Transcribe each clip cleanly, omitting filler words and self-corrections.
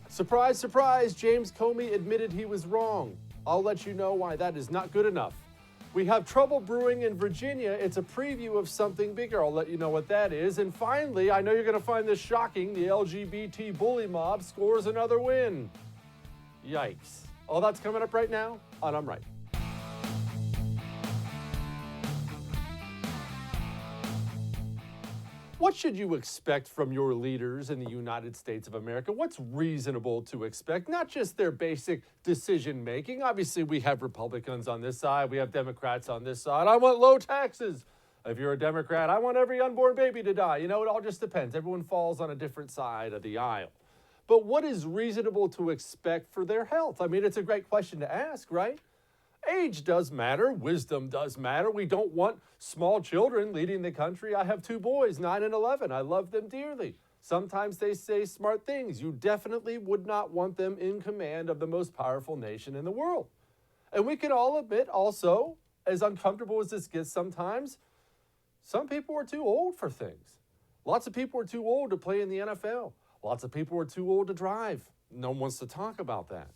Surprise, surprise, James Comey admitted he was wrong. I'll let you know why that is not good enough. We have trouble brewing in Virginia. It's a preview of something bigger. I'll let you know what that is. And finally, I know you're going to find this shocking. The LGBT bully mob scores another win. Yikes. All that's coming up right now on I'm Right. What should you expect from your leaders in the United States of America? What's reasonable to expect? Not just their basic decision making. Obviously, we have Republicans on this side, we have Democrats on this side. I want low taxes. If you're a Democrat, I want every unborn baby to die. You know, it all just depends. Everyone falls on a different side of the aisle. But what is reasonable to expect for their health? I mean, it's a great question to ask, right? Age does matter. Wisdom does matter. We don't want small children leading the country. I have two boys, 9 and 11. I love them dearly. Sometimes they say smart things. You definitely would not want them in command of the most powerful nation in the world. And we can all admit also, as uncomfortable as this gets sometimes, some people are too old for things. Lots of people are too old to play in the NFL. Lots of people are too old to drive. No one wants to talk about that.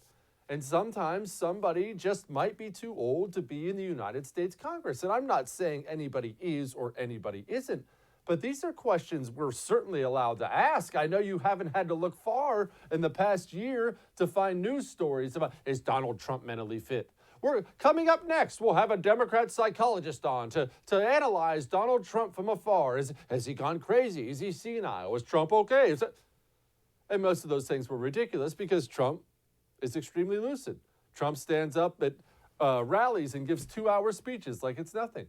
And sometimes somebody just might be too old to be in the United States Congress. And I'm not saying anybody is or anybody isn't, but these are questions we're certainly allowed to ask. I know you haven't had to look far in the past year to find news stories about, is Donald Trump mentally fit? We're coming up next. We'll have a Democrat psychologist on to analyze Donald Trump from afar. Has he gone crazy? Is he senile? Is Trump okay? And most of those things were ridiculous because Trump is extremely lucid. Trump stands up at rallies and gives 2-hour speeches like it's nothing.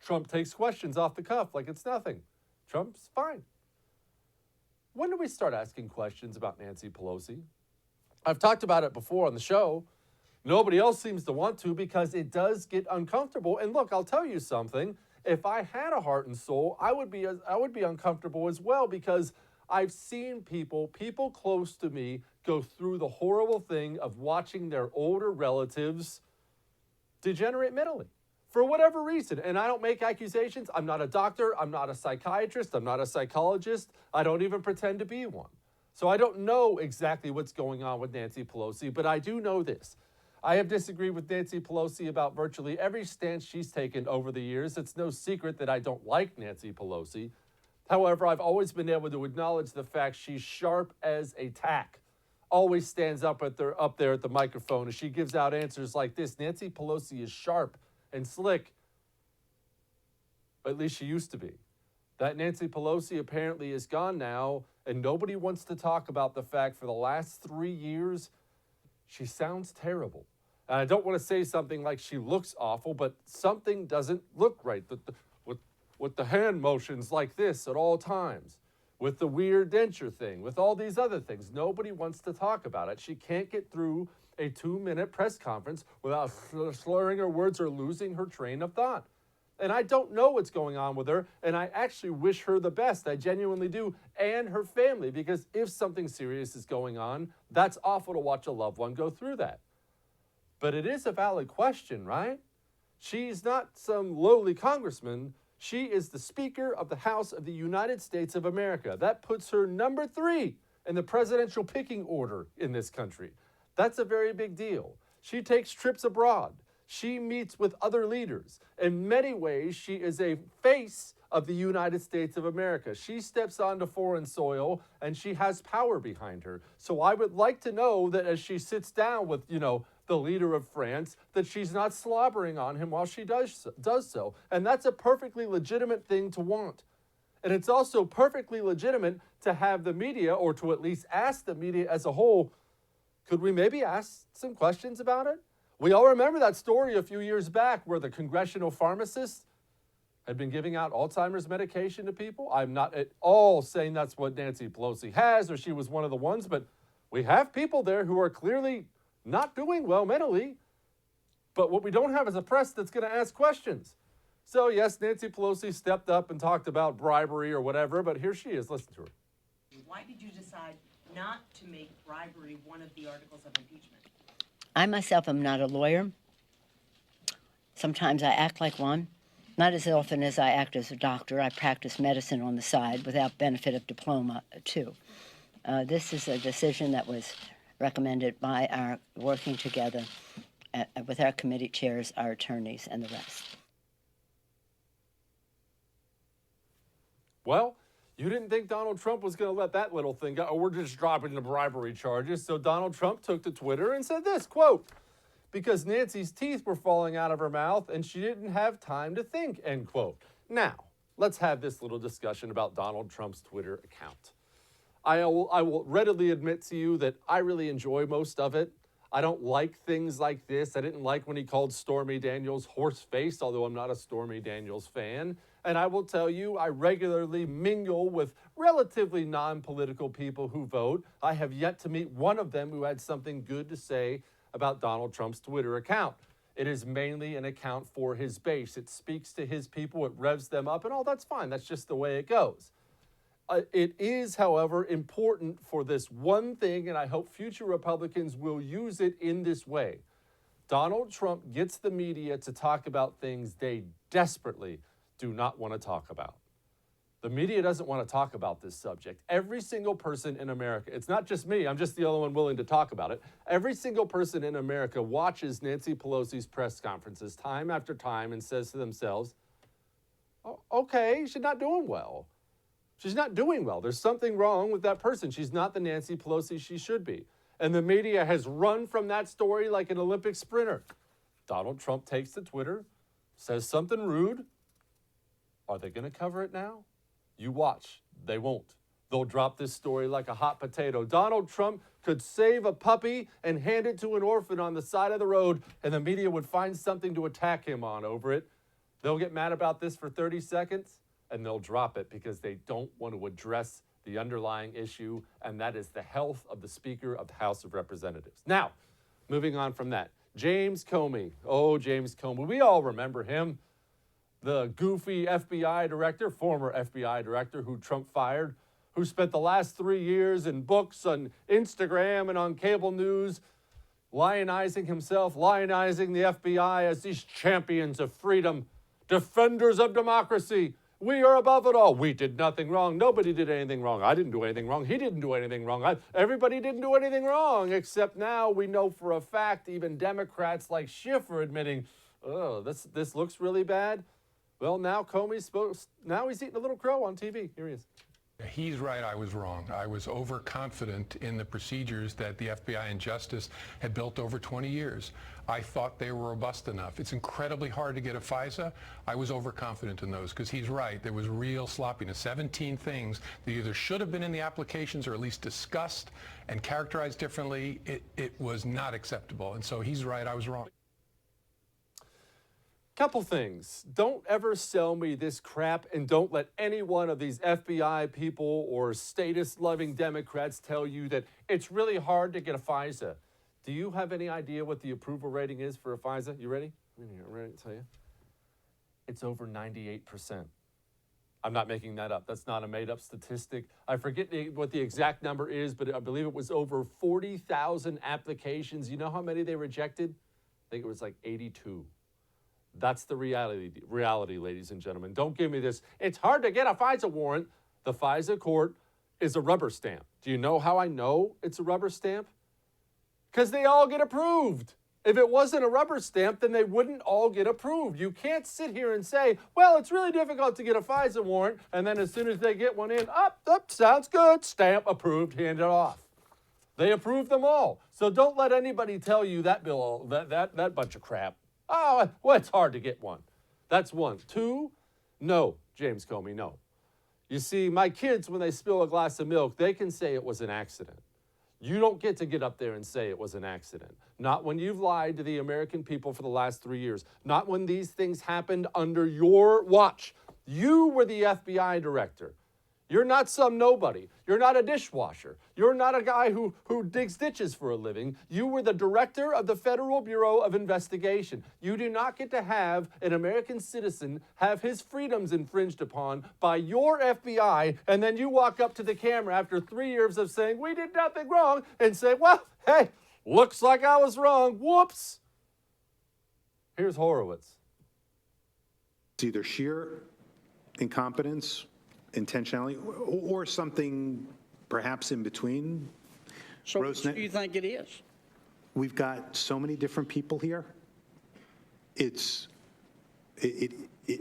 Trump takes questions off the cuff like it's nothing. Trump's fine. When do we start asking questions about Nancy Pelosi? I've talked about it before on the show. Nobody else seems to want to because it does get uncomfortable. And look, I'll tell you something. If I had a heart and soul, I would be uncomfortable as well because I've seen people close to me go through the horrible thing of watching their older relatives degenerate mentally for whatever reason. And I don't make accusations. I'm not a doctor. I'm not a psychiatrist. I'm not a psychologist. I don't even pretend to be one. So I don't know exactly what's going on with Nancy Pelosi, but I do know this. I have disagreed with Nancy Pelosi about virtually every stance she's taken over the years. It's no secret that I don't like Nancy Pelosi. However, I've always been able to acknowledge the fact she's sharp as a tack. Always stands up there at the microphone as she gives out answers like this. Nancy Pelosi is sharp and slick. At least she used to be. That Nancy Pelosi apparently is gone now, and nobody wants to talk about the fact for the last 3 years, she sounds terrible. And I don't want to say something like she looks awful, but something doesn't look right. With the hand motions like this at all times, with the weird denture thing, with all these other things. Nobody wants to talk about it. She can't get through a 2-minute press conference without slurring her words or losing her train of thought. And I don't know what's going on with her, and I actually wish her the best. I genuinely do, and her family, because if something serious is going on, that's awful to watch a loved one go through that. But it is a valid question, right? She's not some lowly congressman. She is the Speaker of the House of the United States of America. That puts her number 3 in the presidential picking order in this country. That's a very big deal. She takes trips abroad. She meets with other leaders. In many ways, she is a face of the United States of America. She steps onto foreign soil and she has power behind her. So I would like to know that as she sits down with, the leader of France, that she's not slobbering on him while she does so. And that's a perfectly legitimate thing to want. And it's also perfectly legitimate to have the media, or to at least ask the media as a whole, could we maybe ask some questions about it? We all remember that story a few years back where the congressional pharmacist had been giving out Alzheimer's medication to people. I'm not at all saying that's what Nancy Pelosi has or she was one of the ones, but we have people there who are clearly not doing well mentally. But what we don't have is a press that's going to ask questions. So yes, Nancy Pelosi stepped up and talked about bribery or whatever, but here she is. Listen to her. Why did you decide not to make bribery one of the articles of impeachment? I myself am not a lawyer. Sometimes I act like one. Not as often as I act as a doctor. I practice medicine on the side without benefit of diploma, too. This is a decision that was recommended by our working together with our committee chairs, our attorneys, and the rest. Well, you didn't think Donald Trump was going to let that little thing go. Oh, we're just dropping the bribery charges. So Donald Trump took to Twitter and said this, quote, because Nancy's teeth were falling out of her mouth and she didn't have time to think, end quote. Now, let's have this little discussion about Donald Trump's Twitter account. I will readily admit to you that I really enjoy most of it. I don't like things like this. I didn't like when he called Stormy Daniels horse-faced, although I'm not a Stormy Daniels fan. And I will tell you, I regularly mingle with relatively non-political people who vote. I have yet to meet one of them who had something good to say about Donald Trump's Twitter account. It is mainly an account for his base. It speaks to his people, it revs them up, and all that's fine. That's just the way it goes. It is, however, important for this one thing, and I hope future Republicans will use it in this way. Donald Trump gets the media to talk about things they desperately do not want to talk about. The media doesn't want to talk about this subject. Every single person in America, it's not just me, I'm just the only one willing to talk about it. Every single person in America watches Nancy Pelosi's press conferences time after time and says to themselves, oh, okay, she's not doing well. She's not doing well. There's something wrong with that person. She's not the Nancy Pelosi she should be. And the media has run from that story like an Olympic sprinter. Donald Trump takes to Twitter, says something rude. Are they going to cover it now? You watch. They won't. They'll drop this story like a hot potato. Donald Trump could save a puppy and hand it to an orphan on the side of the road, and the media would find something to attack him on over it. They'll get mad about this for 30 seconds. And they'll drop it because they don't want to address the underlying issue, and that is the health of the Speaker of the House of Representatives. Now, moving on from that, James Comey. Oh, James Comey. We all remember him, the goofy FBI director, former FBI director who Trump fired, who spent the last 3 years in books, on Instagram, and on cable news, lionizing himself, lionizing the FBI as these champions of freedom, defenders of democracy. We are above it all. We did nothing wrong. Nobody did anything wrong. I didn't do anything wrong. He didn't do anything wrong. Everybody didn't do anything wrong, except now we know for a fact, even Democrats like Schiff are admitting, oh, this looks really bad. Well, now now he's eating a little crow on TV. Here he is. He's right, I was wrong. I was overconfident in the procedures that the FBI and Justice had built over 20 years. I thought they were robust enough. It's incredibly hard to get a FISA. I was overconfident in those because he's right. There was real sloppiness. 17 things that either should have been in the applications or at least discussed and characterized differently. It was not acceptable. And so he's right, I was wrong. Couple things. Don't ever sell me this crap, and don't let any one of these FBI people or status-loving Democrats tell you that it's really hard to get a FISA. Do you have any idea what the approval rating is for a FISA? You ready? I'm ready to tell you. It's over 98%. I'm not making that up. That's not a made-up statistic. I forget what the exact number is, but I believe it was over 40,000 applications. You know how many they rejected? I think it was like 82. That's the reality, ladies and gentlemen. Don't give me this. It's hard to get a FISA warrant. The FISA court is a rubber stamp. Do you know how I know it's a rubber stamp? Because they all get approved. If it wasn't a rubber stamp, then they wouldn't all get approved. You can't sit here and say, well, it's really difficult to get a FISA warrant, and then as soon as they get one in, up, sounds good, stamp, approved, hand it off. They approve them all. So don't let anybody tell you that bill, that bunch of crap. Oh, well, it's hard to get one. That's one. Two, no, James Comey, no. You see, my kids, when they spill a glass of milk, they can say it was an accident. You don't get to get up there and say it was an accident. Not when you've lied to the American people for the last 3 years. Not when these things happened under your watch. You were the FBI director. You're not some nobody. You're not a dishwasher. You're not a guy who digs ditches for a living. You were the director of the Federal Bureau of Investigation. You do not get to have an American citizen have his freedoms infringed upon by your FBI, and then you walk up to the camera after 3 years of saying, we did nothing wrong, and say, well, hey, looks like I was wrong. Whoops. Here's Horowitz. It's either sheer incompetence, intentionality, or something perhaps in between. So which Rosne- do you think it is? We've got so many different people here.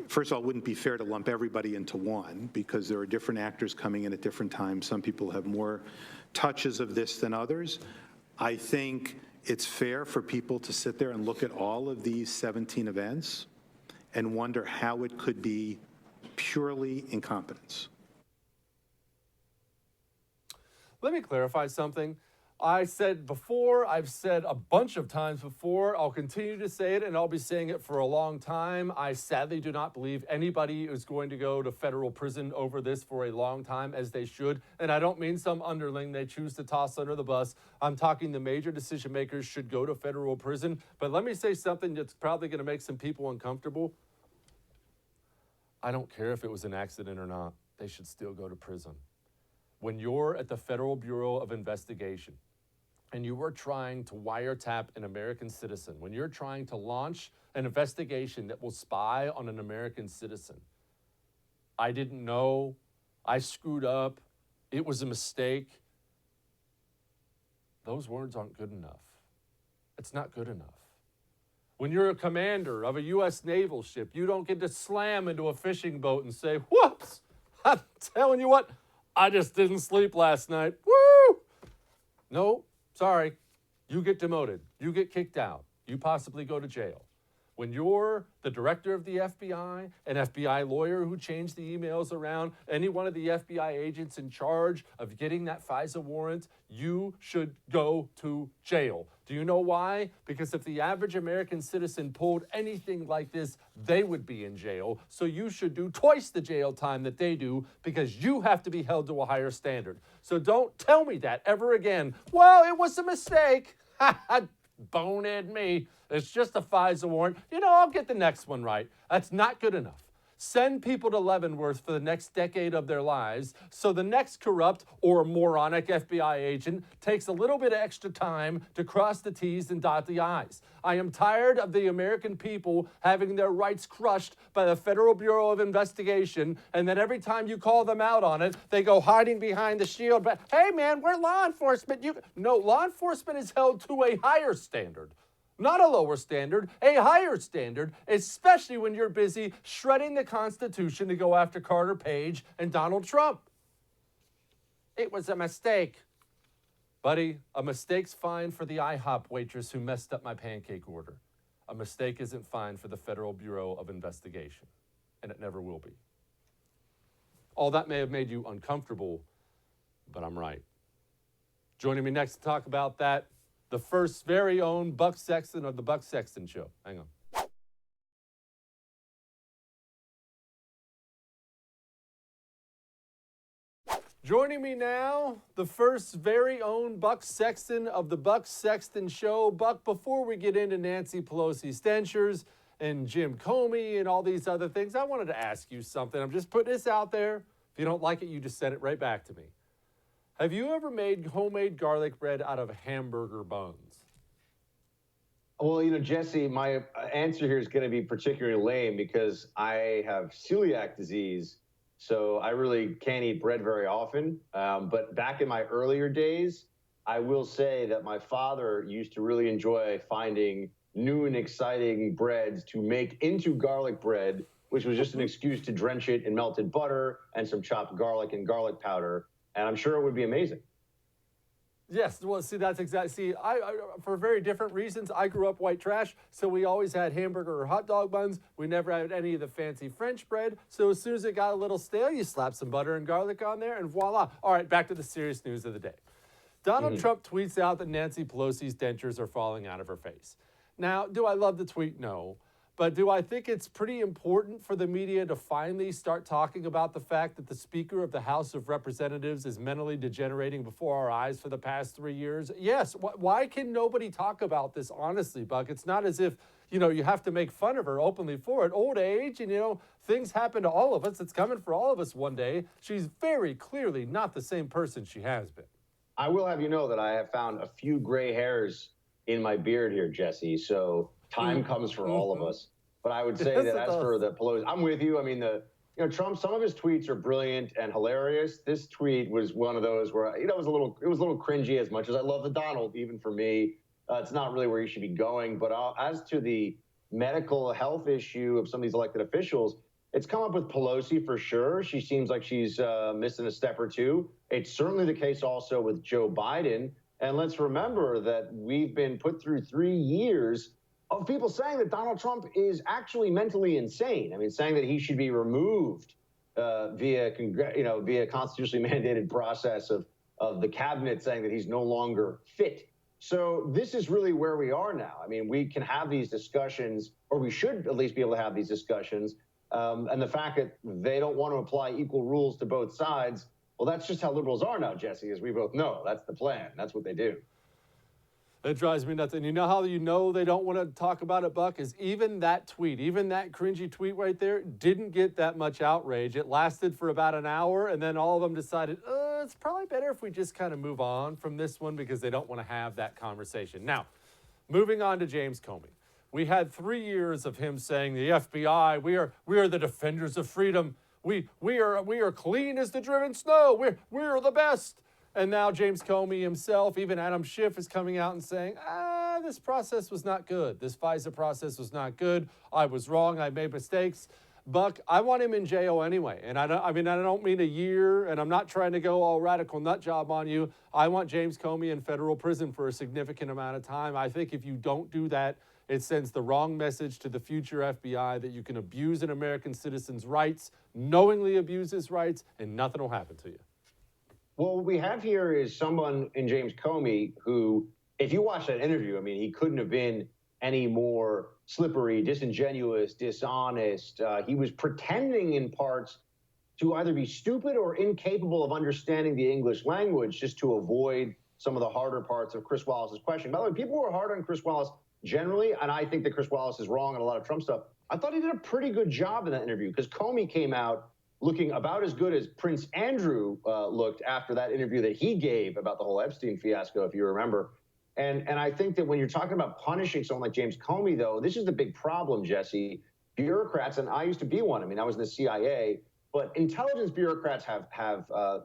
First of all, it wouldn't be fair to lump everybody into one because there are different actors coming in at different times. Some people have more touches of this than others. I think it's fair for people to sit there and look at all of these 17 events and wonder how it could be purely incompetence. Let me clarify something. I said before, I've said a bunch of times before, I'll continue to say it, and I'll be saying it for a long time. I sadly do not believe anybody is going to go to federal prison over this for a long time, as they should. And I don't mean some underling they choose to toss under the bus. I'm talking the major decision makers should go to federal prison. But let me say something that's probably going to make some people uncomfortable. I don't care if it was an accident or not. They should still go to prison. When you're at the Federal Bureau of Investigation and you are trying to wiretap an American citizen, when you're trying to launch an investigation that will spy on an American citizen, I didn't know, I screwed up, it was a mistake, those words aren't good enough. It's not good enough. When you're a commander of a U.S. naval ship, you don't get to slam into a fishing boat and say, whoops, I'm telling you what, I just didn't sleep last night. Woo! No, sorry. You get demoted. You get kicked out. You possibly go to jail. When you're the director of the FBI, an FBI lawyer who changed the emails around, any one of the FBI agents in charge of getting that FISA warrant, you should go to jail. Do you know why? Because if the average American citizen pulled anything like this, they would be in jail. So you should do twice the jail time that they do because you have to be held to a higher standard. So don't tell me that ever again. Well, it was a mistake. Bonehead me. It's just a FISA warrant. You know, I'll get the next one right. That's not good enough. Send people to Leavenworth for the next decade of their lives so the next corrupt or moronic FBI agent takes a little bit of extra time to cross the T's and dot the I's. I am tired of the American people having their rights crushed by the Federal Bureau of Investigation, and then every time you call them out on it, they go hiding behind the shield. But hey, man, we're law enforcement. No, law enforcement is held to a higher standard. Not a lower standard, a higher standard, especially when you're busy shredding the Constitution to go after Carter Page and Donald Trump. It was a mistake. Buddy, a mistake's fine for the IHOP waitress who messed up my pancake order. A mistake isn't fine for the Federal Bureau of Investigation, and it never will be. All that may have made you uncomfortable, but I'm right. Joining me next to talk about that, the first very own Buck Sexton of the Buck Sexton Show. Hang on. Joining me now, the first very own Buck Sexton of the Buck Sexton Show. Buck, before we get into Nancy Pelosi's dentures and Jim Comey and all these other things, I wanted to ask you something. I'm just putting this out there. If you don't like it, you just send it right back to me. Have you ever made homemade garlic bread out of hamburger buns? Well, Jesse, my answer here is going to be particularly lame because I have celiac disease, so I really can't eat bread very often. But back in my earlier days, I will say that my father used to really enjoy finding new and exciting breads to make into garlic bread, which was just an excuse to drench it in melted butter and some chopped garlic and garlic powder. And I'm sure it would be amazing. Yes, well, see, that's exactly. See, I for very different reasons. I grew up white trash, so we always had hamburger or hot dog buns. We never had any of the fancy French bread. So as soon as it got a little stale, you slap some butter and garlic on there, and voila. All right, back to the serious news of the day. Donald Trump tweets out that Nancy Pelosi's dentures are falling out of her face. Now, do I love the tweet? No. But do I think it's pretty important for the media to finally start talking about the fact that the Speaker of the House of Representatives is mentally degenerating before our eyes for the past 3 years? Yes. Why can nobody talk about this honestly, Buck? It's not as if, you have to make fun of her openly for it. Old age and, things happen to all of us. It's coming for all of us one day. She's very clearly not the same person she has been. I will have you know that I have found a few gray hairs in my beard here, Jesse. So time comes for all of us. But I would say Yes, that it as does. for the Pelosi, I'm with you. I mean, Trump, some of his tweets are brilliant and hilarious. This tweet was one of those where, it was a little cringy. As much as I love the Donald, even for me, it's not really where you should be going. But as to the medical health issue of some of these elected officials, it's come up with Pelosi for sure. She seems like she's missing a step or two. It's certainly the case also with Joe Biden. And let's remember that we've been put through 3 years of people saying that Donald Trump is actually mentally insane. I mean, saying that he should be removed via constitutionally mandated process of the cabinet, saying that he's no longer fit. So this is really where we are now. I mean, we can have these discussions, or we should at least be able to have these discussions. And the fact that they don't want to apply equal rules to both sides, well, that's just how liberals are now, Jesse, as we both know. That's the plan. That's what they do. It drives me nuts. And you know how you know they don't want to talk about it, Buck, is even that tweet, even that cringy tweet right there didn't get that much outrage. It lasted for about an hour, and then all of them decided, it's probably better if we just kind of move on from this one because they don't want to have that conversation. Now, moving on to James Comey. We had 3 years of him saying the FBI, we are the defenders of freedom. We are clean as the driven snow. We're the best. And now James Comey himself, even Adam Schiff, is coming out and saying, this process was not good. This FISA process was not good. I was wrong. I made mistakes. Buck, I want him in jail anyway. And I don't mean a year, and I'm not trying to go all radical nut job on you. I want James Comey in federal prison for a significant amount of time. I think if you don't do that, it sends the wrong message to the future FBI that you can abuse an American citizen's rights, knowingly abuse his rights, and nothing will happen to you. Well, what we have here is someone in James Comey who, if you watch that interview, I mean, he couldn't have been any more slippery, disingenuous, dishonest. He was pretending in parts to either be stupid or incapable of understanding the English language just to avoid some of the harder parts of Chris Wallace's question. By the way, people were hard on Chris Wallace generally, and I think that Chris Wallace is wrong on a lot of Trump stuff. I thought he did a pretty good job in that interview because Comey came out looking about as good as Prince Andrew looked after that interview that he gave about the whole Epstein fiasco, if you remember. And I think that when you're talking about punishing someone like James Comey, though, this is the big problem, Jesse. Bureaucrats, and I used to be one. I mean, I was in the CIA, but intelligence bureaucrats have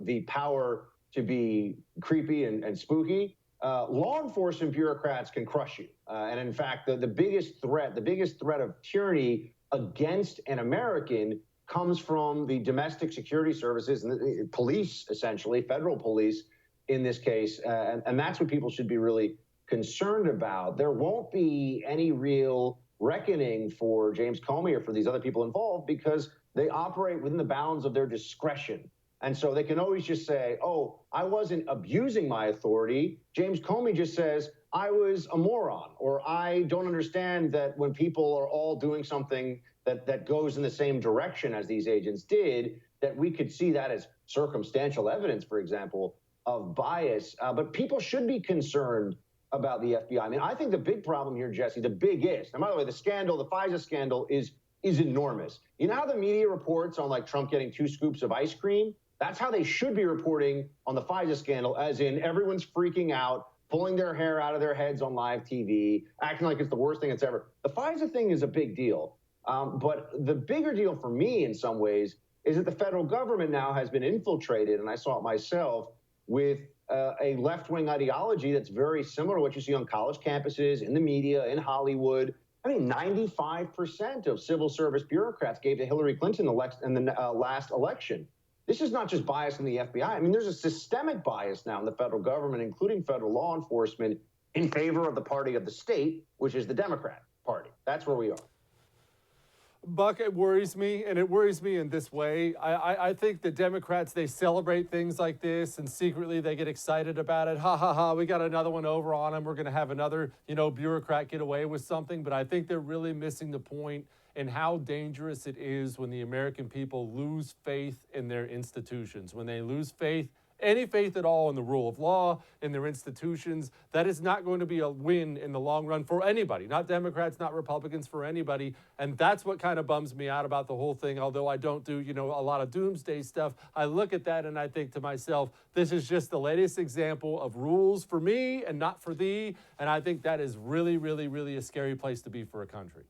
the power to be creepy and spooky. Law enforcement bureaucrats can crush you. And in fact, the biggest threat of tyranny against an American comes from the domestic security services and the police, essentially, federal police in this case. And that's what people should be really concerned about. There won't be any real reckoning for James Comey or for these other people involved because they operate within the bounds of their discretion. And so they can always just say, oh, I wasn't abusing my authority. James Comey just says, I was a moron, or I don't understand that when people are all doing something that goes in the same direction as these agents did, that we could see that as circumstantial evidence, for example, of bias. But people should be concerned about the FBI. I mean, I think the big problem here, Jesse, the biggest, and by the way, the FISA scandal is enormous. You know how the media reports on like Trump getting 2 scoops of ice cream? That's how they should be reporting on the FISA scandal, as in everyone's freaking out, pulling their hair out of their heads on live TV, acting like it's the worst thing that's ever. The FISA thing is a big deal. But the bigger deal for me in some ways is that the federal government now has been infiltrated, and I saw it myself, with a left-wing ideology that's very similar to what you see on college campuses, in the media, in Hollywood. I mean, 95% of civil service bureaucrats gave to Hillary Clinton in the last election. This is not just bias in the FBI. I mean, there's a systemic bias now in the federal government, including federal law enforcement, in favor of the party of the state, which is the Democrat Party. That's where we are. Buck, it worries me, and it worries me in this way. I think the Democrats, they celebrate things like this, and secretly they get excited about it. Ha, ha, ha, we got another one over on them. We're going to have another, bureaucrat get away with something. But I think they're really missing the point in how dangerous it is when the American people lose faith in their institutions. When they lose faith, any faith at all in the rule of law, in their institutions, that is not going to be a win in the long run for anybody, not Democrats, not Republicans, for anybody. And that's what kind of bums me out about the whole thing. Although I don't do, a lot of doomsday stuff, I look at that and I think to myself, this is just the latest example of rules for me and not for thee. And I think that is really, really, really a scary place to be for a country.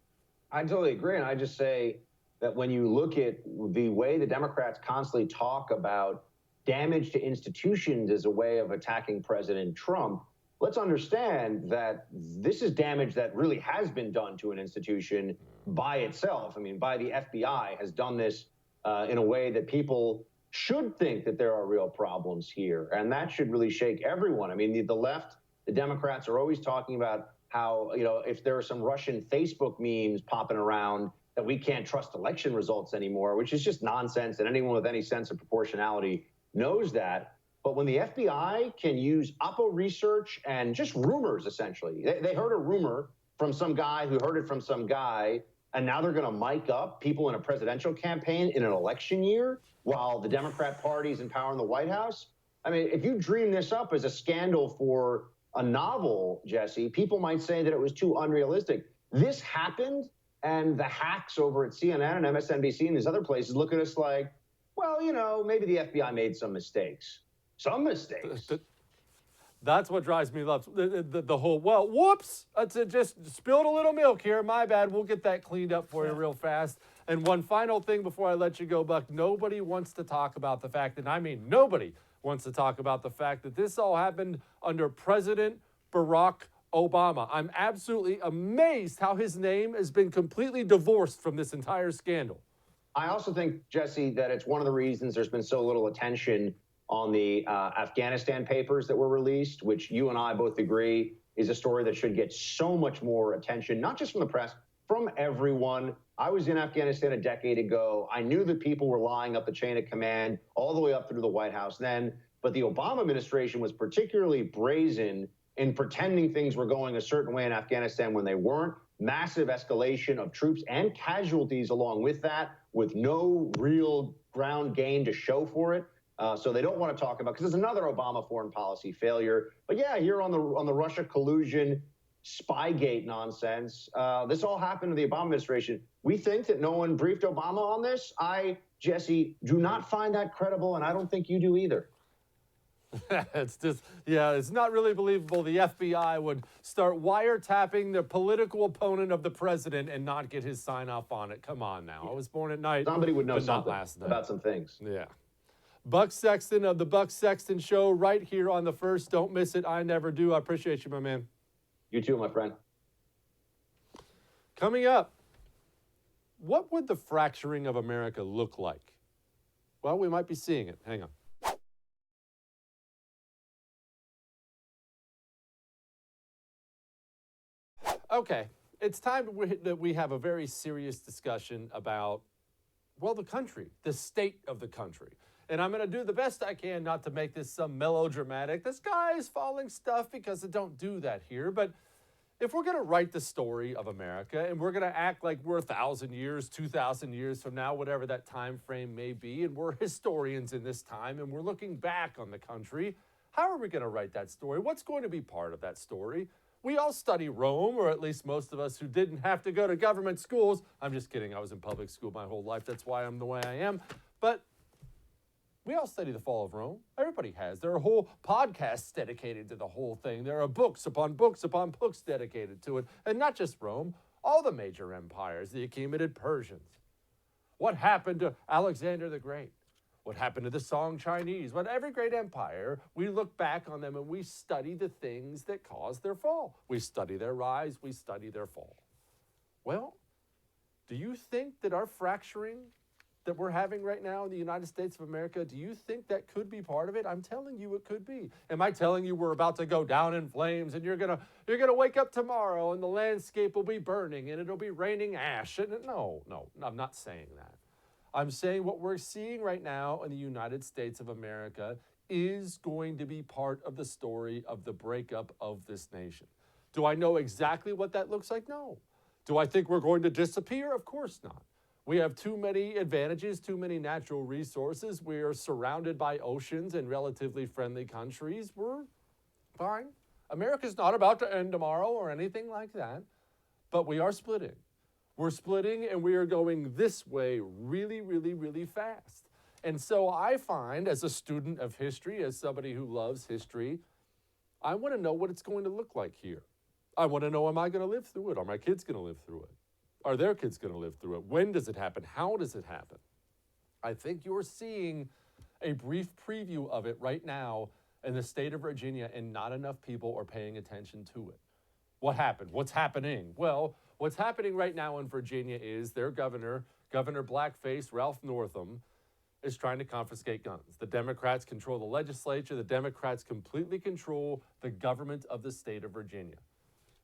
I totally agree. And I just say, that when you look at the way the Democrats constantly talk about damage to institutions as a way of attacking President Trump, let's understand that this is damage that really has been done to an institution by itself. I mean, by the FBI has done this in a way that people should think that there are real problems here. And that should really shake everyone. I mean, the left, the Democrats are always talking about how, if there are some Russian Facebook memes popping around, that we can't trust election results anymore, which is just nonsense. And anyone with any sense of proportionality knows that. But when the FBI can use Oppo research and just rumors, essentially, they heard a rumor from some guy who heard it from some guy, and now they're going to mic up people in a presidential campaign in an election year while the Democrat Party is in power in the White House. I mean, if you dream this up as a scandal for a novel, Jesse, people might say that it was too unrealistic. This happened, and the hacks over at CNN and MSNBC and these other places look at us like, well, maybe the FBI made some mistakes. Some mistakes. That's what drives me nuts. The whole, well, whoops, just spilled a little milk here. My bad. We'll get that cleaned up for you real fast. And one final thing before I let you go, Buck. Nobody wants to talk about the fact, and I mean nobody wants to talk about the fact that this all happened under President Barack Obama. I'm absolutely amazed how his name has been completely divorced from this entire scandal. I also think, Jesse, that it's one of the reasons there's been so little attention on the Afghanistan papers that were released, which you and I both agree is a story that should get so much more attention, not just from the press, from everyone. I was in Afghanistan a decade ago. I knew that people were lying up the chain of command all the way up through the White House then, but the Obama administration was particularly brazen in pretending things were going a certain way in Afghanistan when they weren't. Massive escalation of troops and casualties along with that, with no real ground gain to show for it. So they don't want to talk about, because there's another Obama foreign policy failure. But yeah, here on the Russia collusion, Spygate nonsense, this all happened to the Obama administration. We think that no one briefed Obama on this. Jesse, do not find that credible, and I don't think you do either. It's just, yeah, it's not really believable the FBI would start wiretapping the political opponent of the president and not get his sign off on it. Come on now. I was born at night. Somebody would know but not something last night. about some things. Yeah. Buck Sexton of the Buck Sexton Show right here on The First. Don't miss it. I never do. I appreciate you, my man. You too, my friend. Coming up, what would the fracturing of America look like? Well, we might be seeing it. Hang on. Okay, it's time that we have a very serious discussion about, well, the country, the state of the country. And I'm going to do the best I can not to make this some melodramatic, the sky is falling stuff, because I don't do that here. But if we're going to write the story of America and we're going to act like we're 1,000 years, 2,000 years from now, whatever that time frame may be, and we're historians in this time and we're looking back on the country, how are we going to write that story? What's going to be part of that story? We all study Rome, or at least most of us who didn't have to go to government schools. I'm just kidding. I was in public school my whole life. That's why I'm the way I am. But we all study the fall of Rome. Everybody has. There are whole podcasts dedicated to the whole thing. There are books upon books upon books dedicated to it. And not just Rome, all the major empires, the Achaemenid Persians. What happened to Alexander the Great? What happened to the Song Chinese? But every great empire, we look back on them and we study the things that caused their fall. We study their rise, we study their fall. Well, do you think that our fracturing that we're having right now in the United States of America, do you think that could be part of it? I'm telling you it could be. Am I telling you we're about to go down in flames and you're gonna wake up tomorrow and the landscape will be burning and it'll be raining ash? And no, I'm not saying that. I'm saying what we're seeing right now in the United States of America is going to be part of the story of the breakup of this nation. Do I know exactly what that looks like? No. Do I think we're going to disappear? Of course not. We have too many advantages, too many natural resources. We are surrounded by oceans and relatively friendly countries. We're fine. America's not about to end tomorrow or anything like that, but we are splitting. We're splitting and we are going this way really, really, really fast. And so I find, as a student of history, as somebody who loves history, I want to know what it's going to look like here. I want to know, am I going to live through it? Are my kids going to live through it? are their kids going to live through it? When does it happen? How does it happen? I think you're seeing a brief preview of it right now in the state of Virginia, and not enough people are paying attention to it. What happened? What's happening? Well, what's happening right now in Virginia is their governor, Governor Blackface Ralph Northam, is trying to confiscate guns. The Democrats control the legislature. The Democrats completely control the government of the state of Virginia.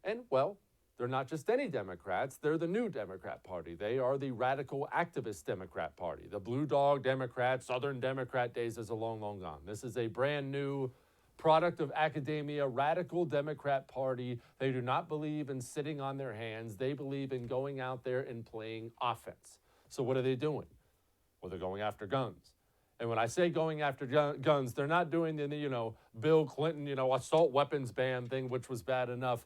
And, well, they're not just any Democrats. They're the new Democrat Party. They are the radical activist Democrat Party. The Blue Dog Democrat, Southern Democrat days is long, long gone. This is a brand new product of academia, radical Democrat Party. They do not believe in sitting on their hands. They believe in going out there and playing offense. So what are they doing? Well, they're going after guns. And when I say going after guns, they're not doing the, Bill Clinton, assault weapons ban thing, which was bad enough.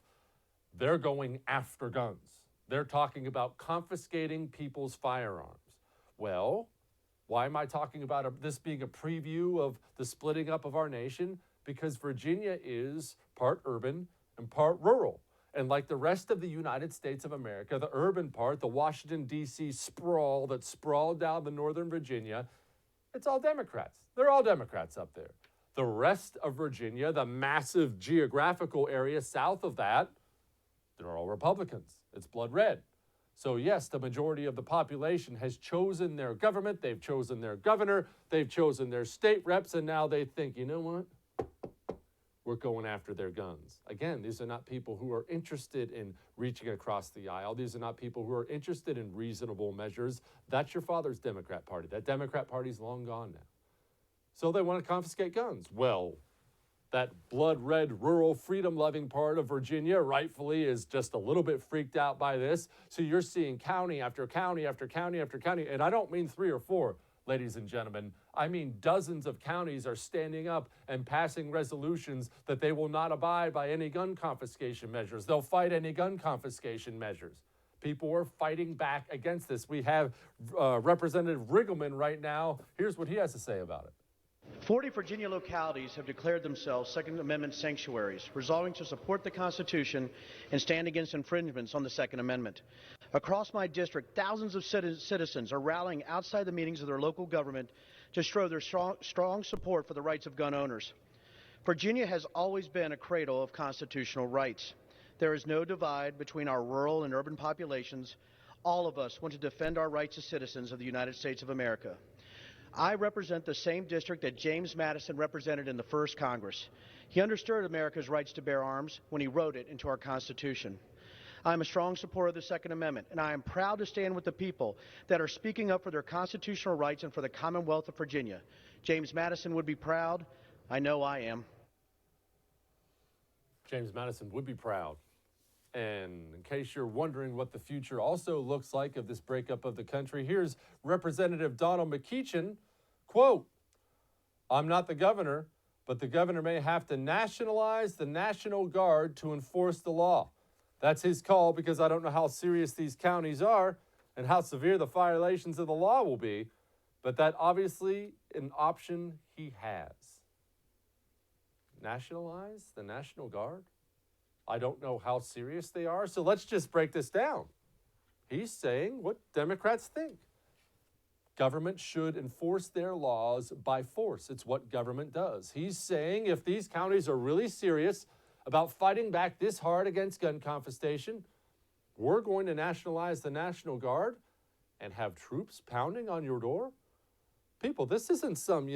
They're going after guns. They're talking about confiscating people's firearms. Well, why am I talking about this being a preview of the splitting up of our nation? Because Virginia is part urban and part rural. And like the rest of the United States of America, the urban part, the Washington, D.C. sprawl that sprawled down the northern Virginia, it's all Democrats. They're all Democrats up there. The rest of Virginia, the massive geographical area south of that, they're all Republicans. It's blood red. So yes, the majority of the population has chosen their government. They've chosen their governor. They've chosen their state reps. And now they think, you know what? We're going after their guns. Again, these are not people who are interested in reaching across the aisle. These are not people who are interested in reasonable measures. That's your father's Democrat Party. That Democrat Party's long gone now. So they want to confiscate guns. Well, that blood red, rural, freedom-loving part of Virginia rightfully is just a little bit freaked out by this. So you're seeing county after county after county after county. And I don't mean 3 or 4, ladies and gentlemen. I mean dozens of counties are standing up and passing resolutions that they will not abide by any gun confiscation measures. They'll fight any gun confiscation measures. People are fighting back against this. We have Representative Riggleman right now. Here's what he has to say about it. 40 Virginia localities have declared themselves Second Amendment sanctuaries, resolving to support the Constitution and stand against infringements on the Second Amendment. Across my district, thousands of citizens are rallying outside the meetings of their local government to show their strong support for the rights of gun owners. Virginia has always been a cradle of constitutional rights. There is no divide between our rural and urban populations. All of us want to defend our rights as citizens of the United States of America. I represent the same district that James Madison represented in the first Congress. He understood America's rights to bear arms when he wrote it into our Constitution. I am a strong supporter of the Second Amendment, and I am proud to stand with the people that are speaking up for their constitutional rights and for the Commonwealth of Virginia. James Madison would be proud. I know I am. James Madison would be proud. And in case you're wondering what the future also looks like of this breakup of the country, here's Representative Donald McEachin, quote, "I'm not the governor, but the governor may have to nationalize the National Guard to enforce the law. That's his call because I don't know how serious these counties are and how severe the violations of the law will be, but that obviously an option he has." Nationalize the National Guard? I don't know how serious they are, so let's just break this down. He's saying what Democrats think. Government should enforce their laws by force. It's what government does. He's saying if these counties are really serious about fighting back this hard against gun confiscation, we're going to nationalize the National Guard and have troops pounding on your door? People, this isn't some,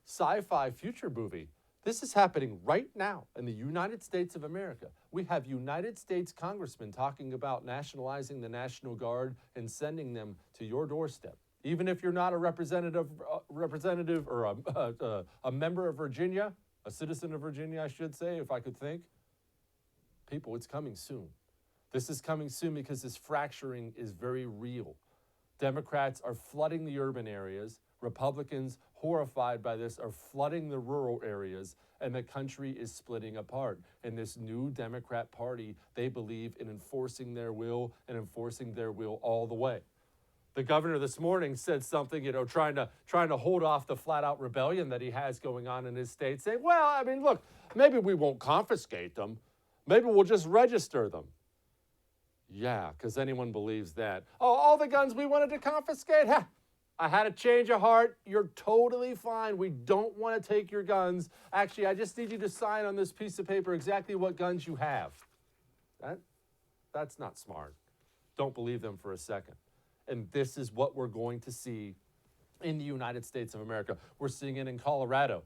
sci-fi future movie. This is happening right now in the United States of America. We have United States congressmen talking about nationalizing the National Guard and sending them to your doorstep. Even if you're not a representative or a member of Virginia, a citizen of Virginia, I should say, if I could think. People, it's coming soon. This is coming soon because this fracturing is very real. Democrats are flooding the urban areas. Republicans, horrified by this, are flooding the rural areas, and the country is splitting apart. And this new Democrat Party, they believe in enforcing their will and enforcing their will all the way. The governor this morning said something, trying to hold off the flat-out rebellion that he has going on in his state, saying, well, look, maybe we won't confiscate them. Maybe we'll just register them. Yeah, because anyone believes that. Oh, all the guns we wanted to confiscate? Ha! I had a change of heart. You're totally fine. We don't want to take your guns. Actually, I just need you to sign on this piece of paper exactly what guns you have. That's not smart. Don't believe them for a second. And this is what we're going to see in the United States of America. We're seeing it in Colorado.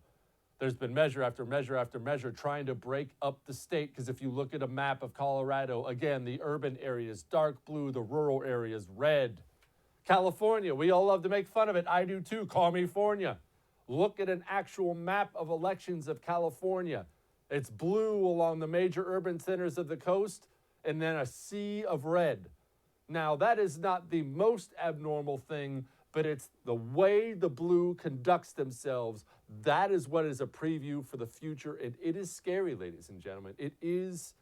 There's been measure after measure after measure trying to break up the state, because if you look at a map of Colorado, again, the urban areas dark blue, the rural areas red. California, we all love to make fun of it. I do too. Call me Fornia. Look at an actual map of elections of California. It's blue along the major urban centers of the coast, and then a sea of red. Now, that is not the most abnormal thing, but it's the way the blue conducts themselves. That is what is a preview for the future, and it is scary, ladies and gentlemen. It is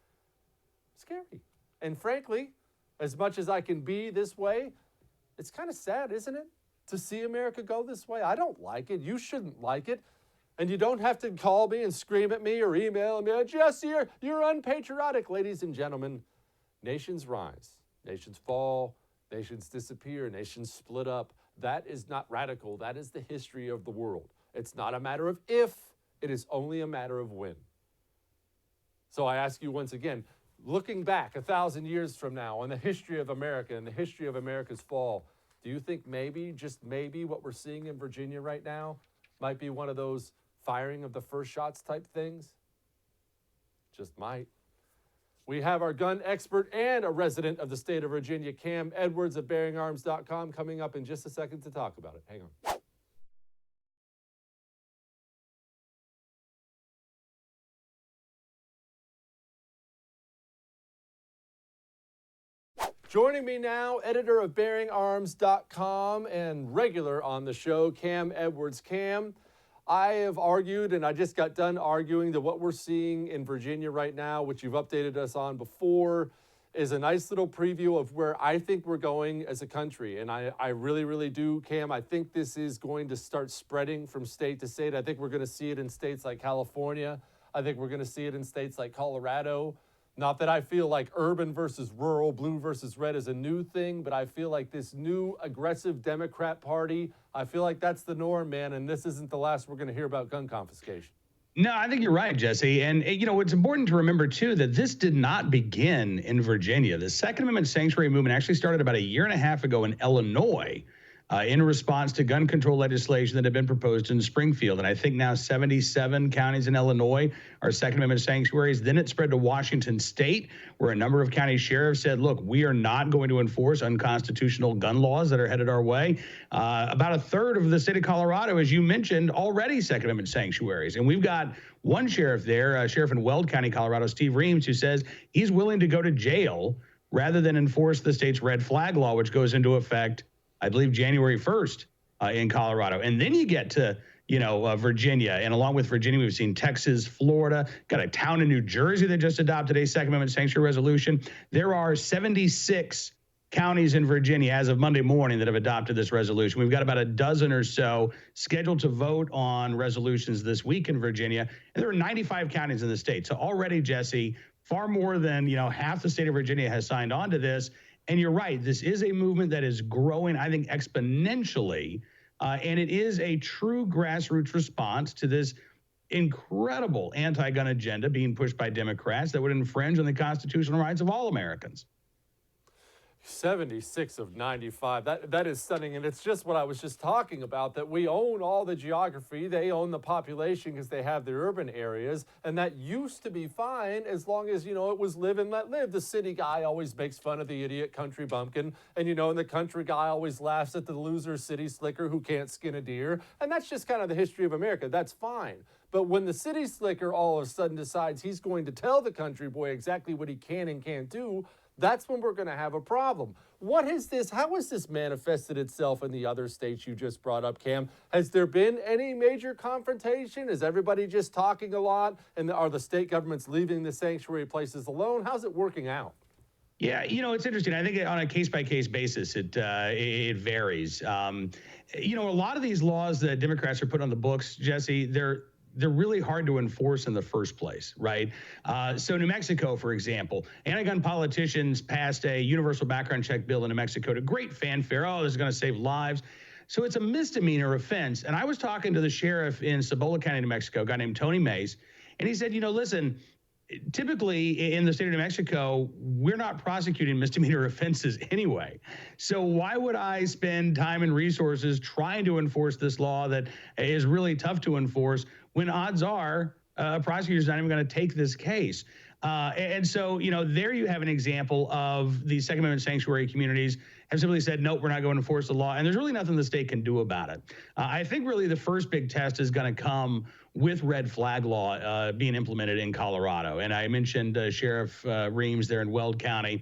scary. And frankly, as much as I can be this way, it's kind of sad, isn't it, to see America go this way? I don't like it. You shouldn't like it. And you don't have to call me and scream at me or email me, oh, Jesse, you're unpatriotic. Ladies and gentlemen, nations rise, nations fall, nations disappear, nations split up. That is not radical. That is the history of the world. It's not a matter of if, it is only a matter of when. So I ask you once again, looking back 1,000 years from now on the history of America and the history of America's fall, do you think maybe, just maybe, what we're seeing in Virginia right now might be one of those firing of the first shots type things? Just might. We have our gun expert and a resident of the state of Virginia, Cam Edwards of BearingArms.com, coming up in just a second to talk about it. Hang on. Joining me now, editor of BearingArms.com and regular on the show, Cam Edwards. Cam, I have argued, and I just got done arguing, that what we're seeing in Virginia right now, which you've updated us on before, is a nice little preview of where I think we're going as a country. And I really, really do, Cam. I think this is going to start spreading from state to state. I think we're going to see it in states like California. I think we're going to see it in states like Colorado. Not that I feel like urban versus rural, blue versus red is a new thing, but I feel like this new aggressive Democrat Party, I feel like that's the norm, man, and this isn't the last we're going to hear about gun confiscation. No, I think you're right, Jesse. And, you know, it's important to remember, too, that this did not begin in Virginia. The Second Amendment sanctuary movement actually started about 1.5 years ago in Illinois, in response to gun control legislation that had been proposed in Springfield. And I think now 77 counties in Illinois are Second Amendment sanctuaries. Then it spread to Washington State, where a number of county sheriffs said, look, we are not going to enforce unconstitutional gun laws that are headed our way. About 1/3 of the state of Colorado, as you mentioned, already Second Amendment sanctuaries. And we've got one sheriff there, sheriff in Weld County, Colorado, Steve Reams, who says he's willing to go to jail rather than enforce the state's red flag law, which goes into effect, I believe, January 1st in Colorado. And then you get to, Virginia. And along with Virginia, we've seen Texas, Florida, got a town in New Jersey that just adopted a Second Amendment sanctuary resolution. There are 76 counties in Virginia as of Monday morning that have adopted this resolution. We've got about a dozen or so scheduled to vote on resolutions this week in Virginia. And there are 95 counties in the state. So already, Jesse, far more than, half the state of Virginia has signed on to this. And you're right, this is a movement that is growing, I think, exponentially, and it is a true grassroots response to this incredible anti-gun agenda being pushed by Democrats that would infringe on the constitutional rights of all Americans. 76 of 95. That is stunning. And it's just what I was just talking about, that we own all the geography. They own the population because they have the urban areas. And that used to be fine as long as, it was live and let live. The city guy always makes fun of the idiot country bumpkin. And, and the country guy always laughs at the loser city slicker who can't skin a deer. And that's just kind of the history of America. That's fine. But when the city slicker all of a sudden decides he's going to tell the country boy exactly what he can and can't do, that's when we're going to have a problem. How has this manifested itself in the other states you just brought up, Cam? Has there been any major confrontation? Is everybody just talking a lot? And are the state governments leaving the sanctuary places alone? How's it working out? Yeah, it's interesting. I think on a case-by-case basis, it varies. A lot of these laws that Democrats are putting on the books, Jesse, they're they're really hard to enforce in the first place, right? So New Mexico, for example, anti-gun politicians passed a universal background check bill in New Mexico to great fanfare. Oh, this is going to save lives. So it's a misdemeanor offense. And I was talking to the sheriff in Cibola County, New Mexico, a guy named Tony Mays, and he said, listen, typically in the state of New Mexico, we're not prosecuting misdemeanor offenses anyway. So why would I spend time and resources trying to enforce this law that is really tough to enforce when odds are a prosecutor's not even going to take this case? And so, there you have an example of the Second Amendment sanctuary communities have simply said, nope, we're not going to enforce the law. And there's really nothing the state can do about it. I think really the first big test is going to come with red flag law being implemented in Colorado. And I mentioned Sheriff Reams there in Weld County.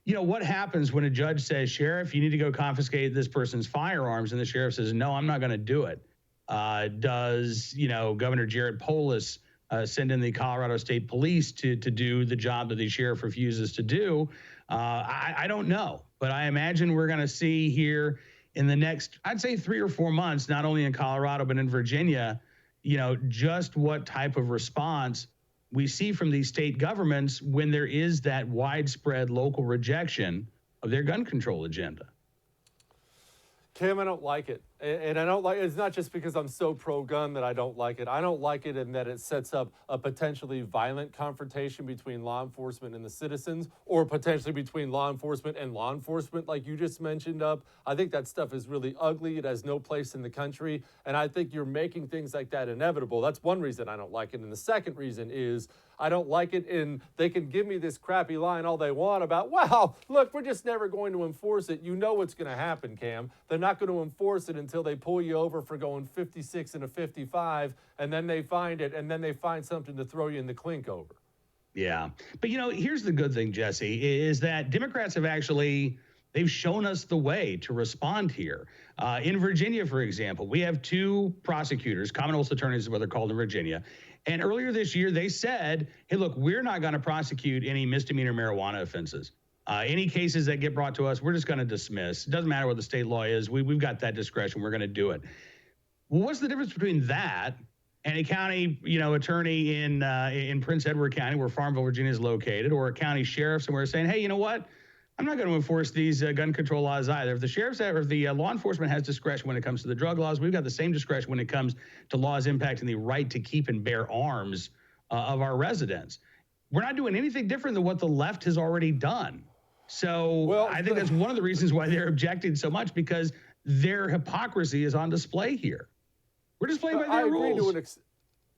What happens when a judge says, Sheriff, you need to go confiscate this person's firearms, and the sheriff says, no, I'm not going to do it? Does Governor Jared Polis send in the Colorado State Police to do the job that the sheriff refuses to do? I don't know, but I imagine we're going to see here in the next, I'd say 3 or 4 months, not only in Colorado, but in Virginia, just what type of response we see from these state governments when there is that widespread local rejection of their gun control agenda. Cam, I don't like it. And I don't like it's not just because I'm so pro-gun that I don't like it. I don't like it in that it sets up a potentially violent confrontation between law enforcement and the citizens, or potentially between law enforcement and law enforcement, like you just mentioned up. I think that stuff is really ugly. It has no place in the country. And I think you're making things like that inevitable. That's one reason I don't like it. And the second reason is I don't like it in they can give me this crappy line all they want about, well, look, we're just never going to enforce it. You know what's going to happen, Cam. They're not going to enforce it until they pull you over for going 56 and a 55, and then they find it, and then they find something to throw you in the clink over. Yeah. But, here's the good thing, Jesse, is that Democrats have they've shown us the way to respond here. In Virginia, for example, we have 2 prosecutors, Commonwealth attorneys is what they're called in Virginia. And earlier this year, they said, hey, look, we're not going to prosecute any misdemeanor marijuana offenses. Any cases that get brought to us, we're just going to dismiss. It doesn't matter what the state law is. We've got that discretion. We're going to do it. Well, what's the difference between that and a county, attorney in Prince Edward County, where Farmville, Virginia is located, or a county sheriff somewhere saying, hey, you know what? I'm not going to enforce these gun control laws either. If the sheriff's or if the law enforcement has discretion when it comes to the drug laws, we've got the same discretion when it comes to laws impacting the right to keep and bear arms of our residents. We're not doing anything different than what the left has already done. So I think that's one of the reasons why they're objecting so much, because their hypocrisy is on display here. We're just playing by their rules.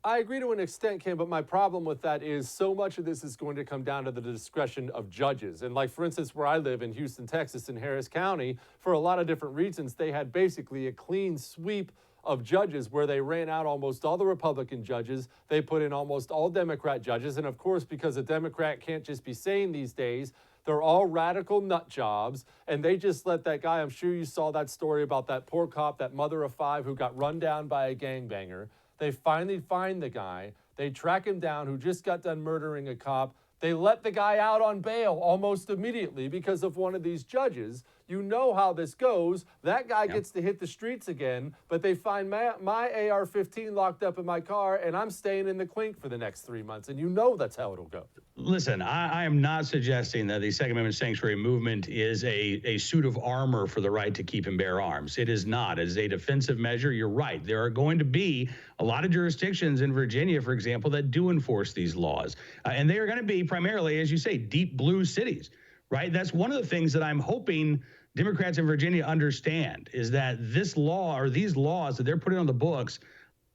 I agree to an extent, Cam, but my problem with that is so much of this is going to come down to the discretion of judges. And like, for instance, where I live in Houston, Texas, in Harris County, for a lot of different reasons, they had basically a clean sweep of judges where they ran out almost all the Republican judges. They put in almost all Democrat judges. And of course, because a Democrat can't just be saying these days, they're all radical nut jobs, and they just let that guy, I'm sure you saw that story about that poor cop, that mother of 5 who got run down by a gangbanger. They finally find the guy. They track him down, who just got done murdering a cop. They let the guy out on bail almost immediately because of one of these judges. You know how this goes. That guy gets to hit the streets again, but they find my AR-15 locked up in my car, and I'm staying in the clink for the next 3 months. And you know that's how it'll go. Listen, I am not suggesting that the Second Amendment sanctuary movement is a suit of armor for the right to keep and bear arms. It is not. It is a defensive measure. You're right. There are going to be a lot of jurisdictions in Virginia, for example, that do enforce these laws. And they are going to be primarily, as you say, deep blue cities, right? That's one of the things that I'm hoping Democrats in Virginia understand, is that this law, or these laws that they're putting on the books,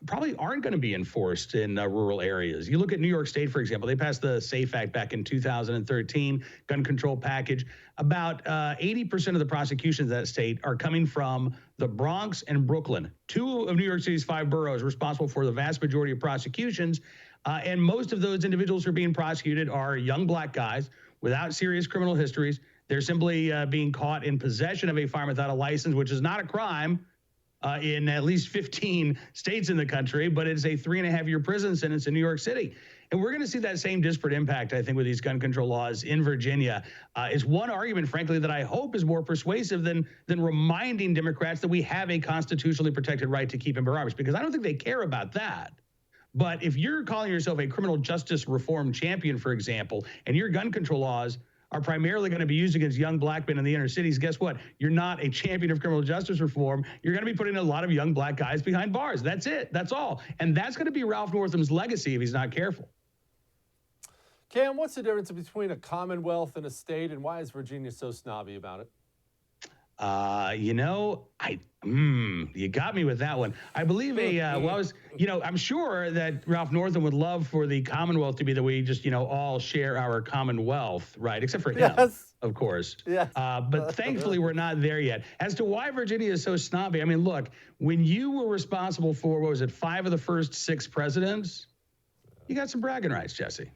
probably aren't going to be enforced in rural areas. You look at New York State, for example. They passed the SAFE Act back in 2013, gun control package. About 80% of the prosecutions in that state are coming from the Bronx and Brooklyn, 2 of New York City's 5 boroughs responsible for the vast majority of prosecutions. And most of those individuals who are being prosecuted are young black guys without serious criminal histories. They're simply being caught in possession of a firearm without a license, which is not a crime in at least 15 states in the country, but it's a 3.5-year prison sentence in New York City. And we're going to see that same disparate impact, I think, with these gun control laws in Virginia. Is one argument, frankly, that I hope is more persuasive than reminding Democrats that we have a constitutionally protected right to keep and bear arms, because I don't think they care about that. But if you're calling yourself a criminal justice reform champion, for example, and your gun control laws are primarily going to be used against young black men in the inner cities, guess what? You're not a champion of criminal justice reform. You're going to be putting a lot of young black guys behind bars. That's it. That's all. And that's going to be Ralph Northam's legacy if he's not careful. Cam, what's the difference between a commonwealth and a state, and why is Virginia so snobby about it? You got me with that one. I believe I'm sure that Ralph Northam would love for the Commonwealth to be that we just, all share our Commonwealth, right? Except for him, of course. Yes. But thankfully, we're not there yet. As to why Virginia is so snobby, I mean, look, when you were responsible for, 5 of the first 6 presidents, you got some bragging rights, Jesse.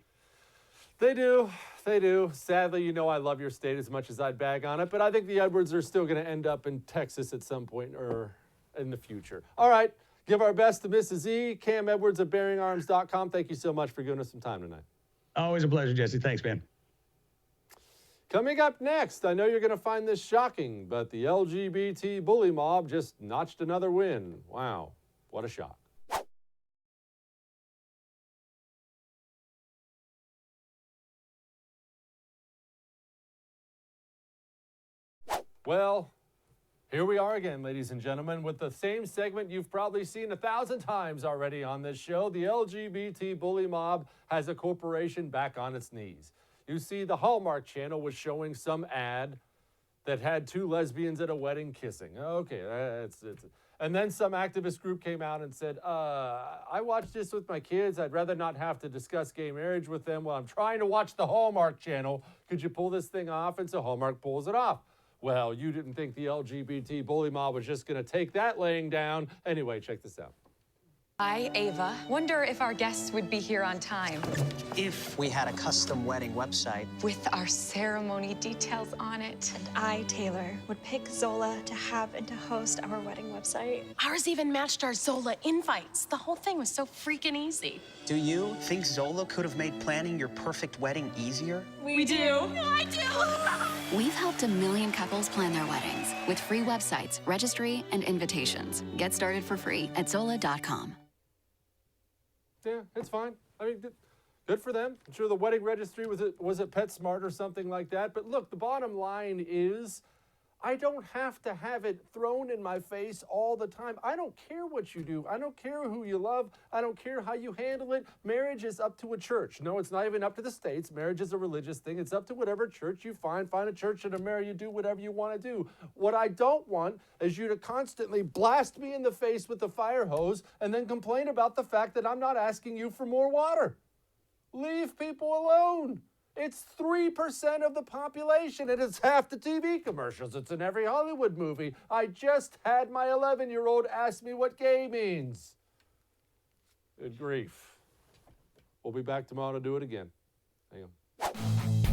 They do. They do. Sadly, I love your state as much as I'd bag on it, but I think the Edwards are still going to end up in Texas at some point or in the future. All right. Give our best to Mrs. E. Cam Edwards at BearingArms.com. Thank you so much for giving us some time tonight. Always a pleasure, Jesse. Thanks, man. Coming up next, I know you're going to find this shocking, but the LGBT bully mob just notched another win. Wow. What a shock. Well, here we are again, ladies and gentlemen, with the same segment you've probably seen 1,000 times already on this show. The LGBT bully mob has a corporation back on its knees. You see, the Hallmark Channel was showing some ad that had 2 lesbians at a wedding kissing. Okay, and then some activist group came out and said, I watched this with my kids. I'd rather not have to discuss gay marriage with them while I'm trying to watch the Hallmark Channel. Could you pull this thing off? And so Hallmark pulls it off. Well, you didn't think the LGBT bully mob was just going to take that laying down. Anyway, check this out. Hi, Ava. Wonder if our guests would be here on time. If we had a custom wedding website. With our ceremony details on it. And I, Taylor, would pick Zola to have and to host our wedding website. Ours even matched our Zola invites. The whole thing was so freaking easy. Do you think Zola could have made planning your perfect wedding easier? We do. I do. We've helped 1 million couples plan their weddings with free websites, registry, and invitations. Get started for free at Zola.com. Yeah, it's fine. I mean, good for them. I'm sure the wedding registry was it PetSmart or something like that. But look, the bottom line is I don't have to have it thrown in my face all the time. I don't care what you do. I don't care who you love. I don't care how you handle it. Marriage is up to a church. No, it's not even up to the states. Marriage is a religious thing. It's up to whatever church you find. Find a church that'll marry you. Do whatever you want to do. What I don't want is you to constantly blast me in the face with the fire hose and then complain about the fact that I'm not asking you for more water. Leave people alone. It's 3% of the population, and it's half the TV commercials. It's in every Hollywood movie. I just had my 11-year-old ask me what gay means. Good grief. We'll be back tomorrow to do it again. Hang on.